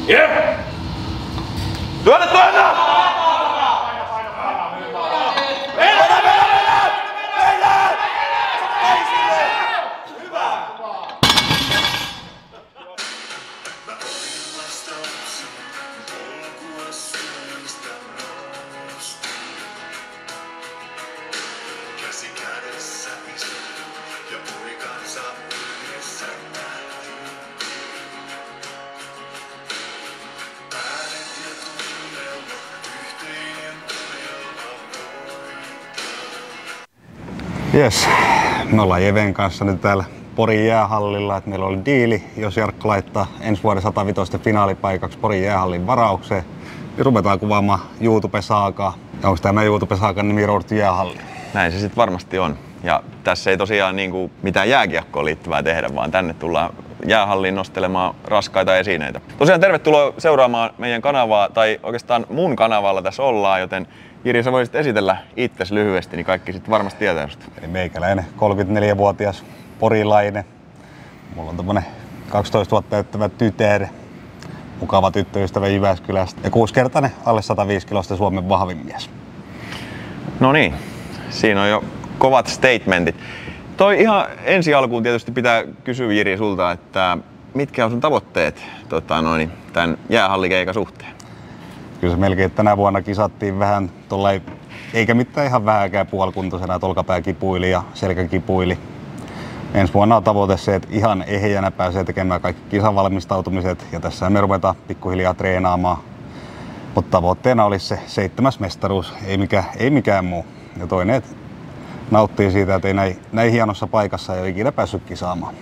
Yeah! Työnnä! Jes, me ollaan Jeven kanssa nyt täällä Porin jäähallilla. Meillä oli diili, jos Jarkko laittaa ensi vuoden 105 finaalipaikaksi Porin jäähallin varaukseen, niin ruvetaan kuvaamaan YouTube-saakaa. Ja onko tämä YouTube-saakan nimi Road to Jäähalli? Näin se sitten varmasti on. Ja tässä ei tosiaan mitään jääkiekkoon liittyvää tehdä, vaan tänne tullaan jäähalliin nostelemaan raskaita esineitä. Tosiaan tervetuloa seuraamaan meidän kanavaa, tai oikeastaan mun kanavalla tässä ollaan, joten Jiri, sä voisit esitellä itsesi lyhyesti, niin kaikki sitten varmasti tietää susta. Eli meikäläinen, 34-vuotias porilainen. Mulla on tommonen 12 vuotta täyttävä tytär, mukava tyttöystävä Jyväskylästä ja 6-kertainen alle 105 kilosta Suomen vahvin mies. No niin, siinä on jo kovat statementit. Toi ihan ensi alkuun tietysti pitää kysyä Jiri sulta, että mitkä on sun tavoitteet tämän jäähallikeikan suhteen? Kyllä se melkein tänä vuonna kisattiin vähän tollai, eikä mitään ihan vähäkään puolikuntoisena, että olkapää kipuili ja selkä kipuili. Ensi vuonna on tavoite se, että ihan ehjänä pääsee tekemään kaikki kisavalmistautumiset ja tässä me ruvetaan pikkuhiljaa treenaamaan. Mutta tavoitteena olisi se 7. mestaruus, ei mikään muu. Ja toinen, että nauttii siitä, että ei näin hienossa paikassa ei ole ikinä päässyt kisaamaan.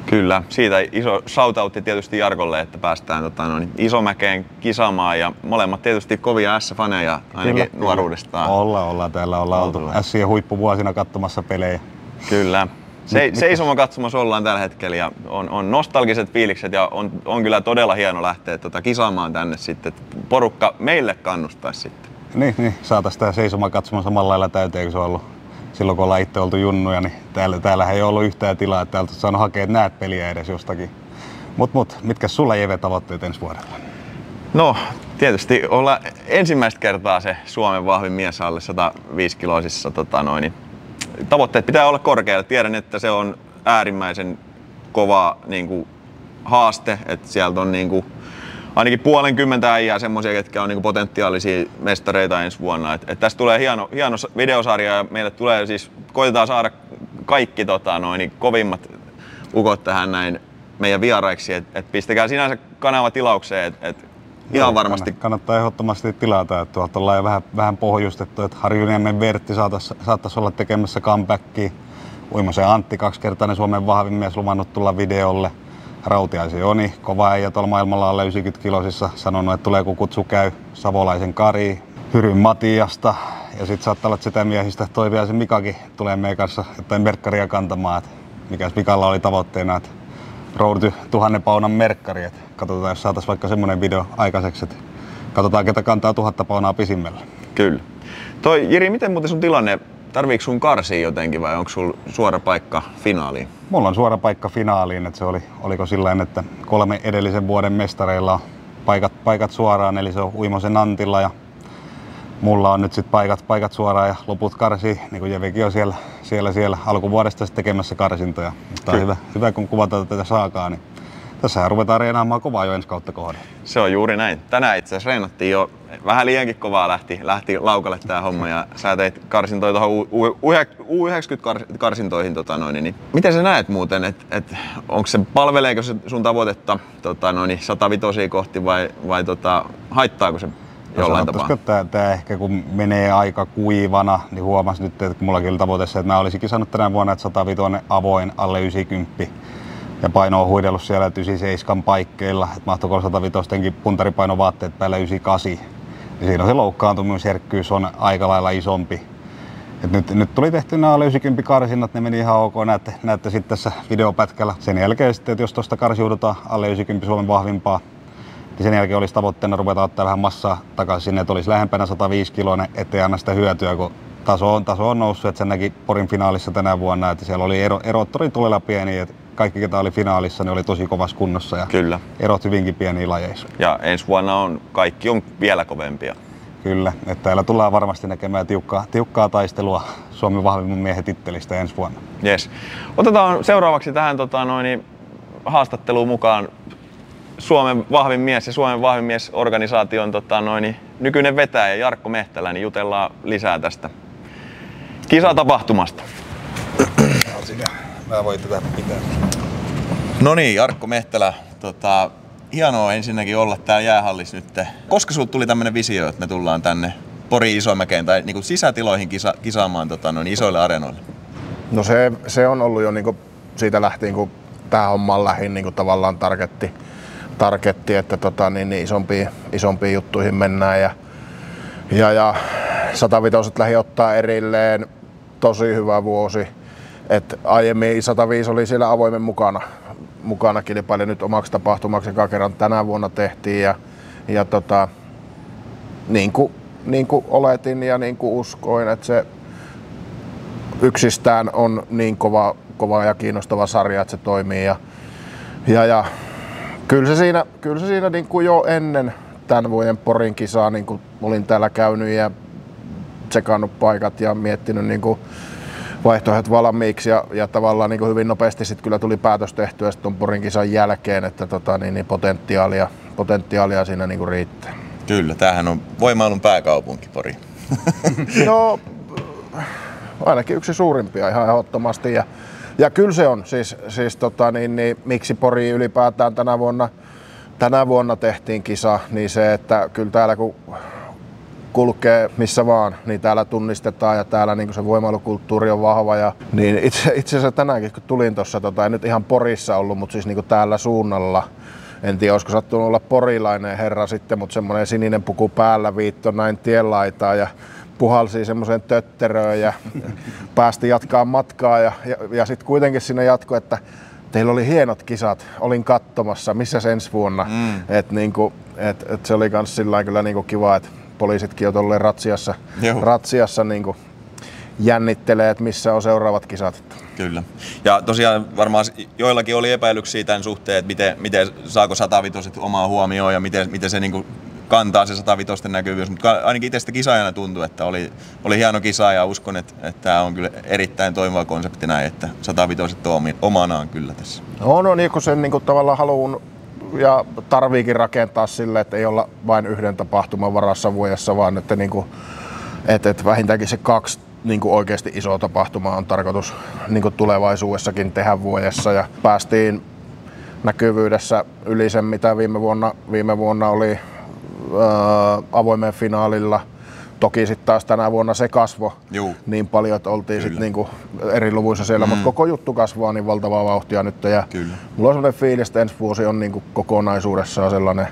Kyllä, siitä iso shoutoutti tietysti Jarkolle, että päästään Isomäkeen kisaamaan ja molemmat tietysti kovia S-faneja ainakin kyllä, nuoruudestaan. Ollaan täällä oltu Sien huippuvuosina katsomassa pelejä. Kyllä. Seisoma katsomassa ollaan tällä hetkellä ja on nostalgiset fiilikset ja on kyllä todella hieno lähteä kisaamaan tänne sitten, että porukka meille kannustaisi sitten. Niin, saataisiin tää seisoma katsomaan samalla lailla täyteen, kun se on ollut silloin kun ollaan itse oltu junnuja, niin täällähän ei ollut yhtään tilaa, että täältä saanut hakea näet peliä edes jostakin. Mut mitkä sulla Jeve tavoitteet ensi vuodella? No, tietysti olla ensimmäistä kertaa se Suomen vahvin mies alle 105 kiloisissa. Tavoitteet pitää olla korkealla. Tiedän, että se on äärimmäisen kova haaste, että sieltä on ainakin 50 äijää semmoisia, ketkä on potentiaalisia mestareita ensi vuonna. Et tästä tulee hieno videosarja ja meille tulee siis, koitetaan saada kaikki kovimmat ukot tähän näin meidän vieraiksi. Et pistäkää sinänsä kanava tilaukseen, ihan varmasti. Kannattaa ehdottomasti tilata, että tuolta ollaan jo vähän pohjustettu, että Harjuniemen Vertti saattaisi olla tekemässä comebackia. Uimosen Antti, 2-kertainen Suomen vahvin mies, luvannut tulla videolle. Rautiaisen Joni, kova äijä tuolla maailmalla alle 90 kilosissa, sanonut, että tulee kun kutsu käy. Savolaisen Kari, Hyryn Matiasta ja sitten saattaa olla sitä miehistä Toiviaisen Mikakin tulee meidän kanssa jotain merkkaria kantamaan. Mikäs Mikalla oli tavoitteena, että Road to 1000 paunan merkkari. Et katsotaan, jos saataisiin vaikka semmoinen video aikaiseksi, että katsotaan ketä kantaa 1000 paunaa pisimmällä. Kyllä. Jiri, miten muuten sun tilanne? Tarviiko sun karsia jotenkin vai onko sulla suora paikka finaaliin? Mulla on suora paikka finaaliin, että se oliko sillain, että 3 edellisen vuoden mestareilla on paikat suoraan, eli se on Uimosen Antilla ja mulla on nyt sit paikat suoraan ja loput karsii, niin kuin Jevekin on siellä alkuvuodesta tekemässä karsintoja. Mutta on hyvä kun kuvataan tätä saakaa, niin tässähän ruvetaan reenaamaan kovaa jo ensi kautta kohden. Se on juuri näin. Tänään itse asiassa reenattiin jo vähän liiankin kovaa lähti laukalle tää homma ja sä teit karsintoja tuohon U90-karsintoihin. Niin. Miten sä näet muuten, että palveleeko se sun tavoitetta 105 kohti vai haittaako se jollain tapaa? Tää ehkä kun menee aika kuivana, niin huomasin nyt, että kun mullakin oli tavoite se, että mä olisin kisannut tänä vuonna, että 105 avoin alle 90. Ja paino on huidellut siellä 97 paikkeilla, että mahtoiko 105 puntaripainovaatteet päällä 98. Ja siinä on se loukkaantumisherkkyys on aika lailla isompi. Et nyt tuli tehty nämä alle 90 karsinnat, ne meni ihan ok, näette sitten tässä videopätkällä. Sen jälkeen sitten, että jos tuosta karsiudutaan alle 90 Suomen vahvimpaa, niin sen jälkeen olisi tavoitteena ruveta ottaa vähän massaa takaisin sinne, että olisi lähempänä 105 kiloinen, ettei anna sitä hyötyä, kun taso on noussut, että sen näki Porin finaalissa tänä vuonna, että siellä oli erot tulella pieni, että kaikki ketä oli finaalissa, ne oli tosi kovassa kunnossa ja Kyllä. erot hyvinkin pieniä lajeissa. Ja ensi vuonna kaikki on vielä kovempia. Kyllä, että täällä tullaan varmasti näkemään tiukkaa taistelua Suomen vahvimman miehen tittelistä ensi vuonna. Yes. Otetaan seuraavaksi tähän haastatteluun mukaan Suomen vahvin mies ja Suomen vahvin mies -organisaation nykyinen vetäjä Jarkko Mehtälä, niin jutellaan lisää tästä kisatapahtumasta. Mä voin tätä pitää. No niin, Jarkko Mehtälä, hienoa ensinnäkin olla täällä jäähallissa nyt. Koska sulla tuli tämmönen visio, että me tullaan tänne Poriin Isomäkeen tai niinku sisätiloihin kisaamaan isoille areenoille? No se on ollut jo niinku siitä lähtien, kun tähän hommaan lähdin niinku tavallaan targetti, että isompiin juttuihin mennään ja 105 lähdin ottaa erilleen, tosi hyvä vuosi. Et aiemmin 105 oli siellä avoimen mukana kilpaili nyt omaksi tapahtumaksi, joka kerran tänä vuonna tehtiin ja niin kuin oletin ja niin kuin uskoin, että se yksistään on niin kova ja kiinnostava sarja, että se toimii ja kyllä se siinä niin kuin jo ennen tämän vuoden Porin kisaa niin kuin olin täällä käynyt ja tsekannut paikat ja miettinyt niin kuin vaihtoehdot valmiiksi ja tavallaan niin kuin hyvin nopeasti sitten kyllä tuli päätös tehtyä sitten Porin kisan jälkeen, että potentiaalia siinä niin kuin riittää. Kyllä, tämähän on voimailun pääkaupunki Pori. No ainakin yksi suurimpia ihan ehdottomasti ja kyllä se on siis miksi Pori ylipäätään tänä vuonna tehtiin kisa, niin se, että kyllä täällä kun kulkee missä vaan, niin täällä tunnistetaan ja täällä niin se voimailukulttuuri on vahva. Niin itse asiassa tänäänkin kun tulin tuossa, ei nyt ihan Porissa ollut, mutta siis niin täällä suunnalla. En tiedä, olisiko sattunut olla porilainen herra sitten, mutta semmoinen sininen puku päällä viitto näin tienlaitaan ja puhalsi semmoiseen tötteröön ja päästi jatkaa matkaa ja sitten kuitenkin sinne jatkoi, että teillä oli hienot kisat, olin katsomassa, missä ensi vuonna. Et se oli kans sillä kyllä niinku kiva, että poliisitkin on tolleen ratsiassa niinku jännittelee, että missä on seuraavat kisat. Kyllä. Ja tosiaan varmaan joillakin oli epäilyksiä tämän suhteen, että miten saako 105 omaa huomioon ja miten se niinku kantaa se 105 näkyvyys, mutta ainakin itse kisaajana tuntui, että oli hieno kisa ja uskon, että tämä on kyllä erittäin toimiva konsepti näin, että 105 on omanaan kyllä tässä. No niin kuin sen niin kuin tavallaan haluun ja tarviikin rakentaa sille, että ei olla vain yhden tapahtuman varassa vuodessa, vaan että, niin kuin, että vähintäänkin se 2 niin kuin oikeasti iso tapahtuma on tarkoitus niin kuin tulevaisuudessakin tehdä vuodessa ja päästiin näkyvyydessä yli sen, mitä viime vuonna oli avoimen finaalilla. Toki sitten taas tänä vuonna se kasvoi niin paljon, että oltiin sitten niinku eri luvuissa siellä, mutta koko juttu kasvaa niin valtavaa vauhtia nyt. Ja mulla on sellainen fiilis, että ensi vuosi on niinku kokonaisuudessaan sellainen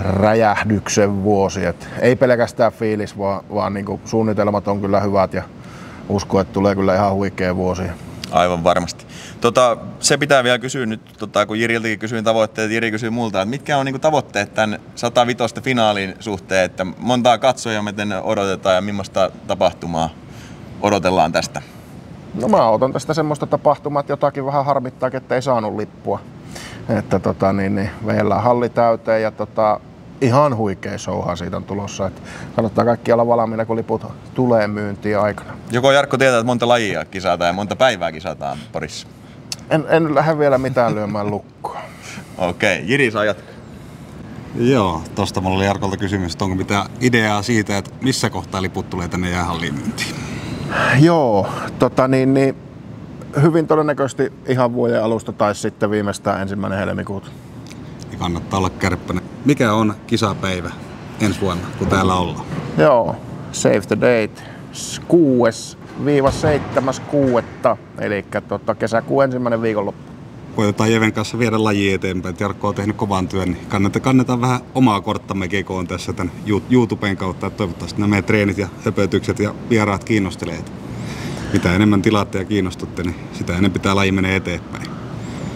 räjähdyksen vuosi. Et ei pelkästään fiilis, vaan niinku suunnitelmat on kyllä hyvät ja uskon, että tulee kyllä ihan huikea vuosi. Aivan varmasti. Se pitää vielä kysyä nyt, kun Jiriltäkin kysyin tavoitteet, Jiri kysyi multa, että mitkä on niinku tavoitteet tämän 105 finaalin suhteen, että montaa katsojaa me odotetaan ja millaista tapahtumaa odotellaan tästä? No mä odotan tästä semmoista tapahtumaa, että jotakin vähän harmittaa, että ei saanut lippua. Että meillä halli täyteen ja ihan huikea showha siitä on tulossa. Että kannattaa kaikki olla valmiina, kun liput tulee myyntiin aikana. Joko Jarkko tietää, että monta lajia kisataan ja monta päivää kisataan Porissa? En lähde vielä mitään lyömään lukkoa. Okei, Jiri saa jatkaa. Joo, tosta mulla oli Jarkolta kysymys, että onko mitään ideaa siitä, että missä kohtaa liput tulee tänne jäähalliin myyntiin? Joo, hyvin todennäköisesti ihan vuoden alusta tai sitten viimeistään 1. helmikuuta. Niin kannattaa olla kärppäinen. Mikä on kisapäivä ensi vuonna, kun täällä ollaan? Joo, save the date. 6.–7.6. eli kesäkuun 1. viikonloppu. Koitetaan Jeven kanssa viedä lajia eteenpäin. Jarkko on tehnyt kovan työn, niin kannetaan vähän omaa korttamme kekoon tässä tämän YouTuben kautta. Toivottavasti nämä meidän treenit ja höpötykset ja vieraat kiinnostelee. Mitä enemmän tilaatte ja kiinnostutte, niin sitä enemmän pitää laji menee eteenpäin.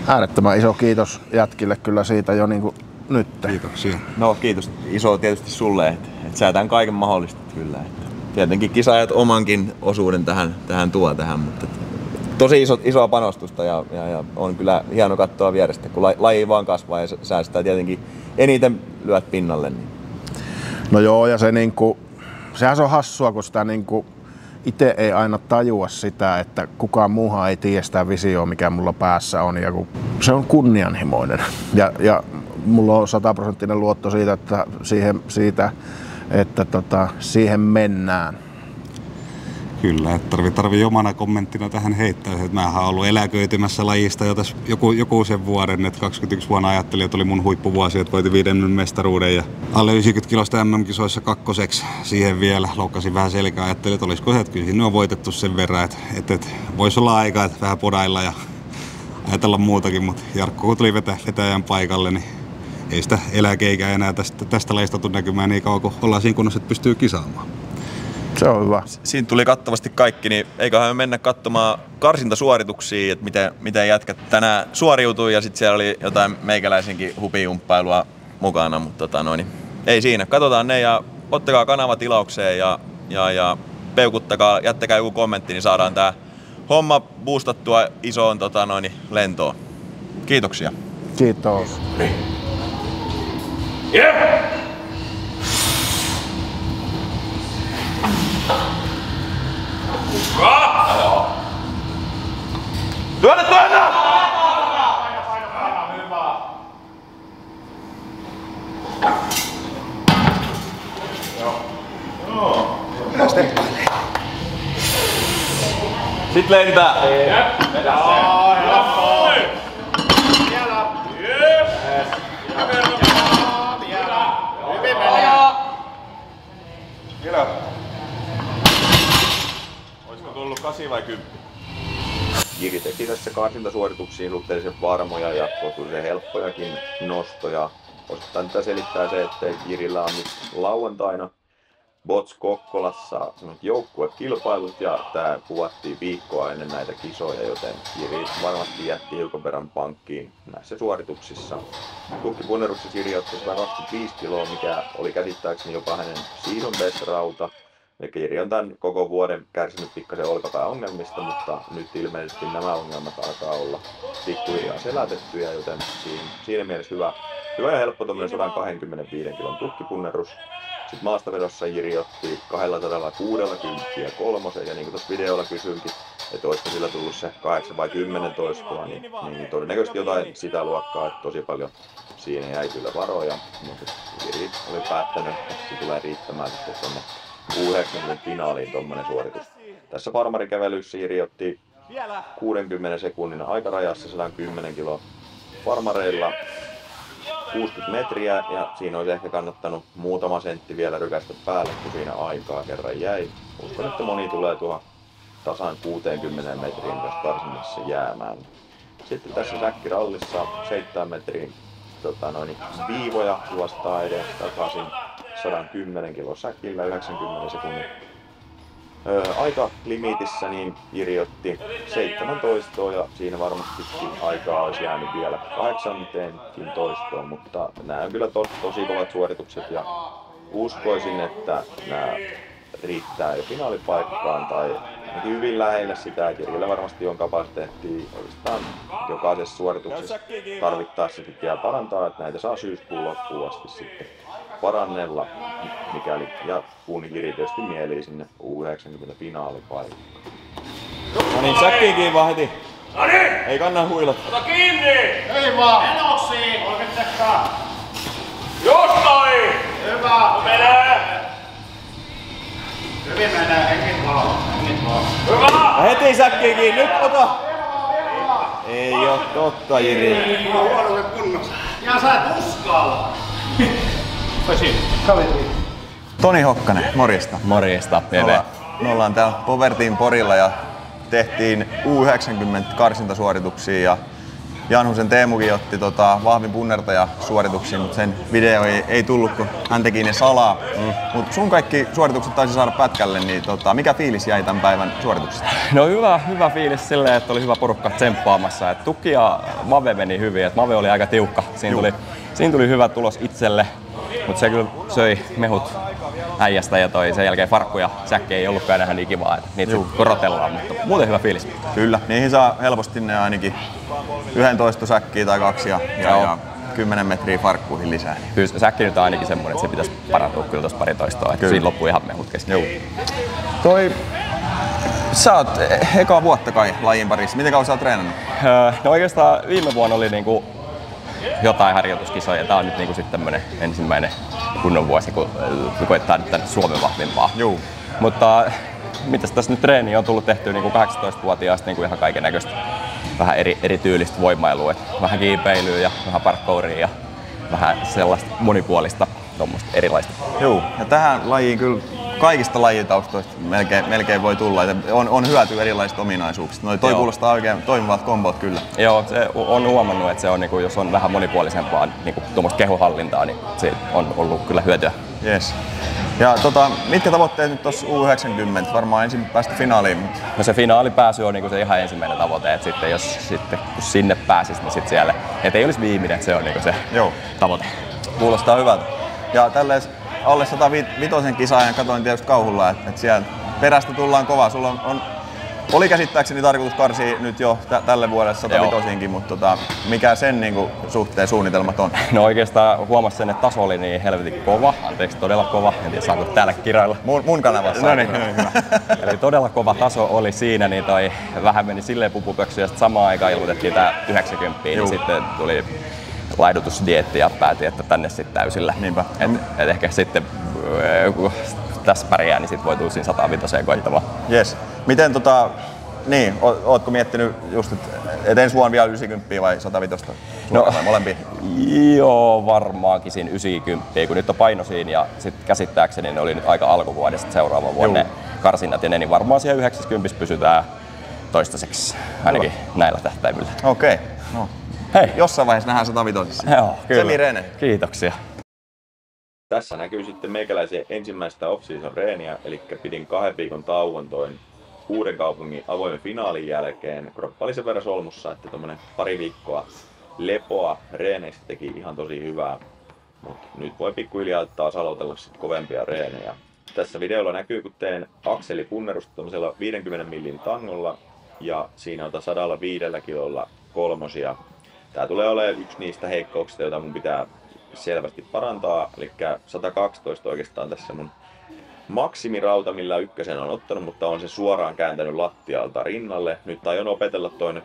Äärettömän iso kiitos jätkille kyllä siitä jo niin kuin nyt. Kiitoksia. No kiitos iso tietysti sulle, että sä tämän kaiken mahdollistat kyllä. Että tietenkin kisaajat omankin osuuden tähän tuo tähän, mutta tosi isoa panostusta ja on kyllä hieno katsoa vierestä, kun laji vaan kasvaa ja säästää tietenkin eniten lyöt pinnalle. Niin. No joo, ja se sehän se on hassua, kun sitä itse ei aina tajua sitä, että kukaan muuhan ei tiedä sitä visioa, mikä mulla päässä on, ja kun se on kunnianhimoinen. Ja mulla on 100% luotto siitä, että siihen mennään. Kyllä, että tarvii omana kommenttina tähän heittää, että mähän olen ollut eläköitymässä lajista jo tässä joku sen vuoden, että 21 vuonna ajattelin, että oli mun huippuvuosi, että voitin 5. mestaruuden ja alle 90 kilosta MM-kisoissa 2. siihen vielä. Loukkasin vähän selkää, ajattelin, että olisiko se, että kyllä siinä on voitettu sen verran, että voisi olla aikaa, että vähän podailla ja ajatella muutakin, mutta Jarkko kun tuli vetäjän paikalle, niin ei sitä eläkeikää enää tästä lajista tule näkymään niin kauan, kun ollaan siinä kunnossa, että pystyy kisaamaan. Se on hyvä. Siinä tuli kattavasti kaikki, niin eiköhän me mennä katsomaan karsintasuorituksia, että miten jätkät tänään suoriutui ja sitten siellä oli jotain meikäläisenkin hupijumppailua mukana, mutta ei siinä. Katsotaan ne ja ottakaa kanava tilaukseen ja peukuttakaa, jättäkää joku kommentti, niin saadaan tää homma boostattua isoon lentoon. Kiitoksia. Kiitos. Yeah! Työnnetty enää! Sitten lentää. Olisiko tullut 8 vai 10? Jiri teki tässä karsintasuorituksiin suhteellisen varmoja ja kohtuullisen helppojakin nostoja. Osittain tätä selittää se, että Jirillä on nyt lauantaina Bots Kokkolassa joukkuekilpailut ja tämä kuvattiin viikkoa ennen näitä kisoja, joten Jiri varmasti jätti hiukan verran pankkiin näissä suorituksissa. Tukkipunneruksessa Jiri otti 125 kiloa, mikä oli käsittääkseni jopa hänen season best rauta. Eli Jiri on tämän koko vuoden kärsinyt pikkasen olkapääongelmista, mutta nyt ilmeisesti nämä ongelmat alkaa olla pikkuhiljaa selätettyjä, joten siinä mielessä hyvä ja helppo 125 kilon tukkipunnerus. Sitten maastavedossa Jiri otti 260 ja 3, ja niin kuin tuossa videolla kysyinkin, että olisiko sillä tullut se 8 vai 10 toistoa, niin todennäköisesti jotain sitä luokkaa, että tosi paljon siinä jäi kyllä varoja, mutta Jiri oli päättänyt, että se tulee riittämään sitten tuonne U90 finaaliin tuommoinen suoritus. Tässä farmarikävelyssä Jiri otti 60 sekunnin aikarajassa 110 kiloa farmareilla 60 metriä ja siinä olisi ehkä kannattanut muutama sentti vielä rykästä päälle, kun siinä aikaa kerran jäi. Uskon, että moni tulee tuohon tasan 60 metriin tässä karsinnassa jäämään. Sitten tässä säkkirallissa 7 metriin viivoja juostaa edes takaisin 110 kilon säkillä 90 sekunnin aikalimitissä, niin Jiri otti 17 ja siinä varmastikin aikaa olisi jäänyt vielä 18 toistoon, mutta nämä on kyllä tosi kovat suoritukset ja uskoisin, että nämä riittää jo finaalipaikkaan tai hyvin lähellä sitä, että Jirillä varmasti on kapasiteettia oikeastaan jokaisessa suorituksessa tarvittaessa vielä parantaa, että näitä saa syyskuun loppuun asti sitten parannella, mikäli ja kun Jiri tietysti mielii sinne U90 finaalipaikkaan. No niin, säkkiin kiinni vaan heti. Ei kannata huilata. Ota kiinni! Ei vaan! Enoksiin! Oikein tsekkaa! Jostain! Hyvä! Menee! Hyvin menee, hengit vaan. Hyvä! Ja heti säkkiin kiinni, nyt ota! Ei oo totta, Jiri. Ja sä et uskalla! Toni Hokkanen, morjesta. Morjesta, Peve. Me ollaan täällä Povertin Porilla ja tehtiin U90 karsintasuorituksia ja Janhusen Teemukin otti vahvin punnertaja suorituksiin, mutta sen video ei tullut, kun hän teki ne salaa. Mutta sun kaikki suoritukset taisi saada pätkälle, niin mikä fiilis jäi tämän päivän suorituksesta? No hyvä fiilis silleen, että oli hyvä porukka tsemppaamassa. Et Tukki ja Mave meni hyvin, että Mave oli aika tiukka. Siinä tuli hyvä tulos itselle, mutta se kyllä söi mehut äijästä ja sen jälkeen farkku ja säkki ei ollutkaan enää niin kivaa, että niitä korotellaan, mutta muuten hyvä fiilis. Kyllä, niihin saa helposti ne ainakin 11 säkkiä tai 2 ja 10 metriä farkkuihin lisää. Kyllä säkki nyt on ainakin semmoinen, että se pitäisi parantua kyllä tuossa pari toistoa, että siinä loppuu ihan mehut kesken. Sä oot ekaa vuotta kai lajin parissa. Miten kauan sä oot treenannut? No oikeastaan viime vuonna oli niinku jotain harjoituskisoja. Tää on nyt niinku sitten tämmönen ensimmäinen kunnon vuosi, kun koettaa nyt tänne Suomen vahvimpaa. Juu. Mutta mitäs tässä nyt treeni on tullut tehtyä niinku 18-vuotiaasta niinku ihan kaiken näköistä vähän eri tyylistä voimailua. Vähän kiipeilyä ja vähän parkouria ja vähän sellaista monipuolista tuommoista erilaista. Joo, ja tähän lajiin kyllä kaikista lajitaustoista melkein voi tulla. On hyötyä erilaisista ominaisuuksista. Toi kuulostaa oikein toimivat kombot kyllä. Joo, se on huomannut, että se on, niin jos on vähän monipuolisempaa niin tuommoista kehohallintaa, niin se on ollut kyllä hyötyä. Yes. Ja mitkä tavoitteet nyt tuossa U90? Varmaan ensin päästä finaaliin. No se finaalipääsy on niin se ihan ensimmäinen tavoite, että sitten kun sinne pääsisi, niin sitten siellä, että ei olisi viimeinen, että se on niin se tavoite. Kuulostaa hyvältä. Ja tälleen alle 105 kisaajan katoin tietysti kauhulla, että siellä perästä tullaan kovaa. Sulla oli käsittääkseni tarkoitus karsia nyt jo tälle vuodelle 105-inkin, mutta mikä sen niinku suhteen suunnitelmat on? No oikeastaan huomasin sen, että taso oli niin helvetin kova, todella kova, en tiedä saanko täällä kirailla. Mun kanavassa. No niin, hyvä. Eli todella kova taso oli siinä, niin toi vähän meni silleen pupupöksy ja sitten samaan aikaan ilmoitettiin tää 90, niin sitten tuli laihdutusdieetti ja päätin, että tänne sitten täysillä. Niinpä. Et ehkä sitten kun tässä pärjää, niin sitten voi tulla siinä 105 koittamaan. Jes. Miten ootko miettinyt just, että ensi vuonna vielä 90 vai 105? Vai molempia? Joo, varmaankin siinä 90, kun nyt on paino siinä ja sitten käsittääkseni ne oli nyt aika alkuvuodesta seuraavan vuoden karsinnat ja ne, niin varmaan siellä 90 pysytään toistaiseksi, ainakin näillä tähtäimillä. Okei. No. Hei! Jossain vaiheessa nähdään 105. Joo, kyllä. Semi Rene. Kiitoksia. Tässä näkyy sitten meikäläisen ensimmäistä off-season reeniä, eli pidin 2 viikon tauon toin Uudenkaupungin avoimen finaalin jälkeen. Kroppa oli sen verran solmussa, että tommonen pari viikkoa lepoa reeneistä teki ihan tosi hyvää. Mut nyt voi pikkuhiljaa taas aloitella sit kovempia reenejä. Tässä videolla näkyy, kun teen akselipunnerusta tommosella 50 millin tangolla ja siinä otan 105 kilolla kolmosia. Tää tulee olemaan yksi niistä heikkouksista, joita mun pitää selvästi parantaa, eli 112 oikeastaan tässä mun maksimirauta, millä ykkösen on ottanut, mutta on se suoraan kääntänyt lattialta rinnalle. Nyt aion opetella toinen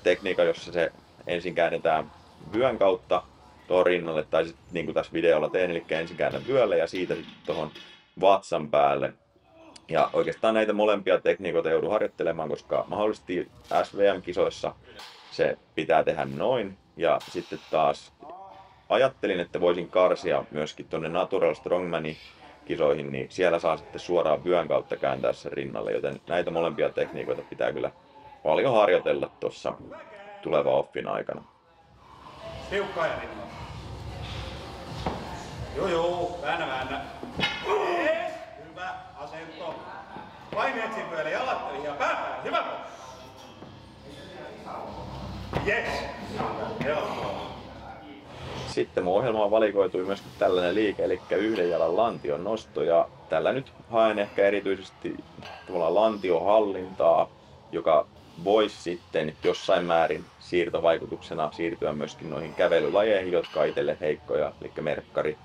tekniikka, jossa se ensin käännetään vyön kautta tuohon rinnalle, tai sitten niin kuin tässä videolla teen, eli ensin käännän vyölle ja siitä sitten tuohon vatsan päälle. Ja oikeastaan näitä molempia tekniikoita joudun harjoittelemaan, koska mahdollisesti SVM-kisoissa se pitää tehdä noin, ja sitten taas ajattelin, että voisin karsia myöskin tuonne Natural Strongmanin kisoihin, niin siellä saa sitten suoraan vyön kautta kääntää sen rinnalle, joten näitä molempia tekniikoita pitää kyllä paljon harjoitella tuossa tulevan offin aikana. Tiukkaa ja rinnalla. Joo, väännä. Hyvä asento. Paineet siinä pyölle, jalat ja päällä. Hyvä. Yes. Joo. Sitten mun ohjelmaan valikoitui myöskin tällainen liike, eli yhden jalan lantion nosto, ja tällä nyt haen ehkä erityisesti lantiohallintaa, joka voisi sitten jossain määrin siirtovaikutuksena siirtyä myöskin noihin kävelylajeihin, jotka on itselle heikkoja, eli merkkari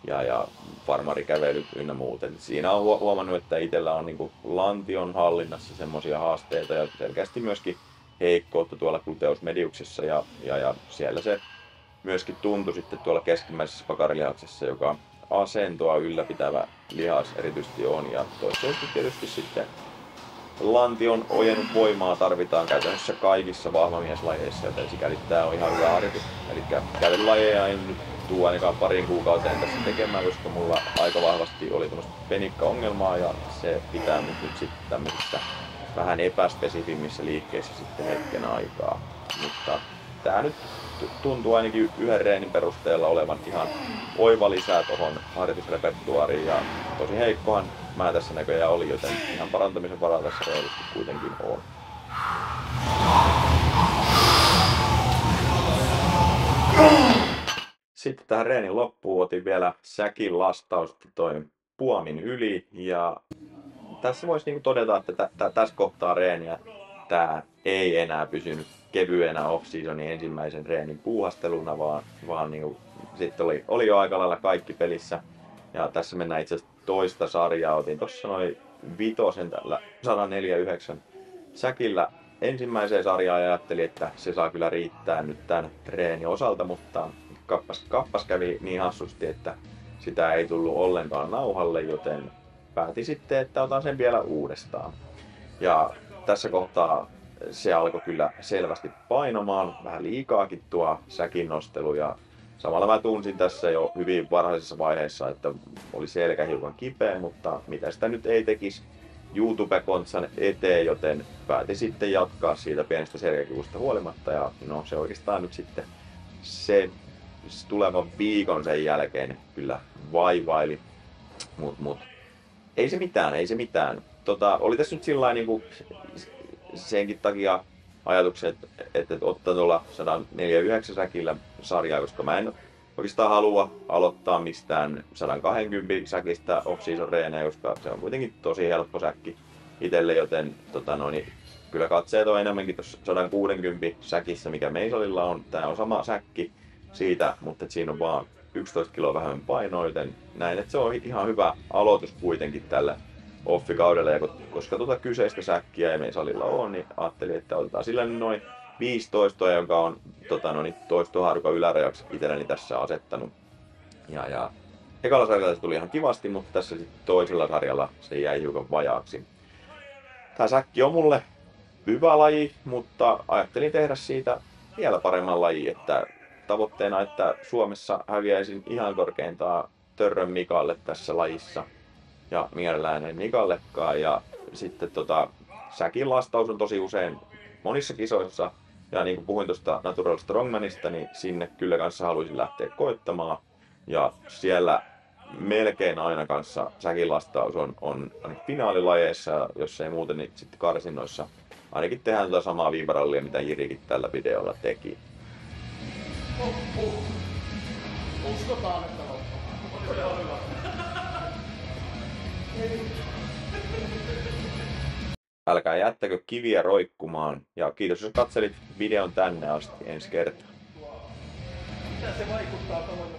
ja farmarikävelyt ynnä muut. Et siinä on huomannut, että itsellä on niinku lantion hallinnassa semmoisia haasteita ja selkeästi myöskin heikkoutta tuolla gluteus mediuksessa ja siellä se myöskin tuntui sitten tuolla keskimmäisessä pakarilihaksessa, joka asentoa ylläpitävä lihas erityisesti on, ja toivottavasti tietysti sitten lantion ojennusvoimaa tarvitaan käytännössä kaikissa vahvamieslajeissa, joten sikäli tämä on ihan hyvä harjoitus. Eli kävelylajeja en nyt tule ainakaan parin kuukauteen tässä tekemään, koska mulla aika vahvasti oli tämmöistä penikkaongelmaa, ja se pitää nyt sitten tämmöisissä vähän epäspesifimmissä liikkeissä sitten hetken aikaa. Mutta tää nyt tuntuu ainakin yhden reenin perusteella olevan ihan oiva lisää tuohon harjoitusrepertuaariin, ja tosi heikkohan mä tässä näköjään oli, joten ihan parantamisen varaa tässä reilusti kuitenkin on. Sitten tähän reenin loppuun otin vielä säkin lastausta toi puomin yli ja tässä voisi niinku todeta, että tässä kohtaa reeniä tämä ei enää pysynyt kevyenä off-seasonin ensimmäisen reenin puuhasteluna, vaan niinku, sitten oli jo aika lailla kaikki pelissä. Ja tässä mennään itse asiassa toista sarjaa. Otin tuossa noin vitosen tällä 149 säkillä ensimmäiseen sarjaan ja ajattelin, että se saa kyllä riittää nyt tämän reenin osalta, mutta kappas kävi niin hassusti, että sitä ei tullut ollenkaan nauhalle, joten päätin sitten, että otan sen vielä uudestaan. Ja tässä kohtaa se alkoi kyllä selvästi painomaan, vähän liikaakin tuo säkin nostelu ja samalla mä tunsin tässä jo hyvin varhaisessa vaiheessa, että oli selkä hiukan kipeä, mutta mitä sitä nyt ei tekisi YouTube-kontsan eteen, joten päätin sitten jatkaa siitä pienestä selkäkivusta huolimatta ja no se oikeastaan nyt sitten se tulevan viikon sen jälkeen kyllä vaivaili, mut ei se mitään. Oli tässä nyt sillain niinku senkin takia ajatukset, että ottaa tuolla 149 säkillä sarjaa, koska mä en oikeastaan halua aloittaa mistään 120 säkistä off-season reenejä, koska se on kuitenkin tosi helppo säkki itselle, joten kyllä katseet on enemmänkin tuossa 160 säkissä, mikä Meisalilla on. Tää on sama säkki siitä, mutta siinä on vaan 11 kiloa vähemmän painoa, joten näin, että se on ihan hyvä aloitus kuitenkin tällä offikaudella, ja koska kyseistä säkkiä ei Meisalilla ole, niin ajattelin, että otetaan sillä noin 15, joka on toistohaarukan ylärajaksi itselleni tässä asettanut. Ja ekalla sarjalla se tuli ihan kivasti, mutta tässä sitten toisella sarjalla se jäi hiukan vajaaksi. Tää säkki on mulle hyvä laji, mutta ajattelin tehdä siitä vielä paremman laji, että tavoitteena, että Suomessa häviäisin ihan korkeintaan Törrön Mikalle tässä lajissa. Ja mielellään en Mikallekaan. Ja sitten säkin lastaus on tosi usein monissa kisoissa. Ja niin kuin puhuin tuosta Natural Strongmanista, niin sinne kyllä kanssa haluaisin lähteä koittamaan. Ja siellä melkein aina kanssa säkin lastaus on finaalilajeissa, jos ei muuten, niin sitten karsinnoissa. Ainakin tehdään tuota samaa viivarallia, mitä Jirikin tällä videolla teki. Uskotaan, että loppuu. Älkää jättäkö kiviä roikkumaan ja kiitos jos katselit videon tänne asti ensi kertaa. Mitä se vaikuttaa tuohon